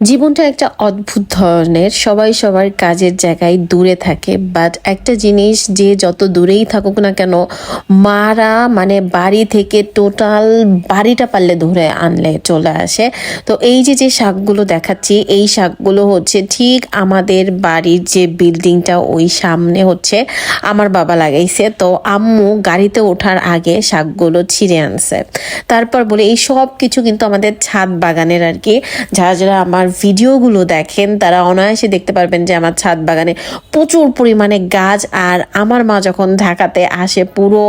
জীবনটা একটা অদ্ভুত ধরনের। সবাই সবার কাজের জায়গায় দূরে থাকে, বাট একটা জিনিস, যে যত দূরেই থাকুক না কেন, মারা মানে বাড়ি থেকে টোটাল বাড়িটা পারলে ধরে আনলে চলে আসে। তো এই যে যে শাকগুলো দেখাচ্ছি, এই শাকগুলো হচ্ছে ঠিক আমাদের বাড়ির যে বিল্ডিংটা ওই সামনে হচ্ছে আমার বাবা লাগাইছে। তো আম্মু গাড়িতে ওঠার আগে শাকগুলো ছিঁড়ে আনছে। তারপর বলে এই সব কিছু কিন্তু আমাদের ছাদ বাগানের আর কি। যারা যারা আমার ভিডিওগুলো দেখেন তারা অনায়াসে দেখতে পারবেন যে আমার ছাদ বাগানে প্রচুর পরিমাণে গাছ। আর আমার মা যখন ঢাকাতে আসে পুরো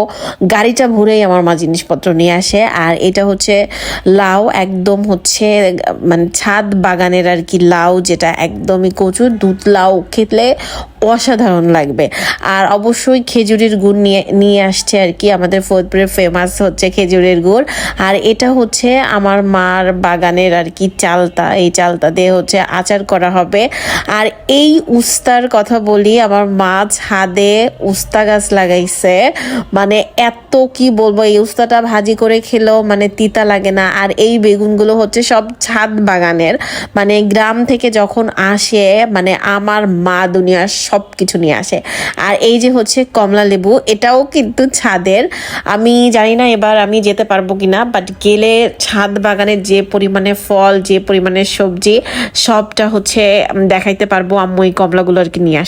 গাড়িটা ভরেই আমার মা জিনিসপত্র নিয়ে আসে। আর এটা হচ্ছে লাউ, একদম হচ্ছে মানে ছাদ বাগানের আর কি লাউ, যেটা একদমই কচুর। দুধ লাউ খেলে অসাধারণ লাগবে। আর অবশ্যই খেজুরের গুড় নিয়ে নিয়ে আসছে আর কি। আমাদের ফরিদপুরের ফেমাস হচ্ছে খেজুরের গুড়। আর এটা হচ্ছে আমার মার বাগানের আর কি চালতা, এই চালতা দিয়ে হচ্ছে আচার করা হবে। আর এই উস্তার কথা বলি, আমার মা ছাদে উস্তা গাছ লাগাইছে। মানে এত কি বলবো, এই উস্তাটা ভাজি করে খেলেও মানে তিতা লাগে না। আর এই বেগুনগুলো হচ্ছে সব ছাদ বাগানের, মানে গ্রাম থেকে যখন আসে মানে আমার মা দুনিয়ার সব কিছু নিয়ে আসে। আর এই যে হচ্ছে কমলা লেবু, এটাও কিন্তু ছাদের। আমি জানি না এবার আমি যেতে পারবো কিনা, বাট গেলে ছাদ বাগানের যে পরিমাণে ফল, যে পরিমাণে সবজি, সবটা হচ্ছে দেখাইতে পারবো। আম্মু এই কমলাগুলো আর কি নিয়ে আসে।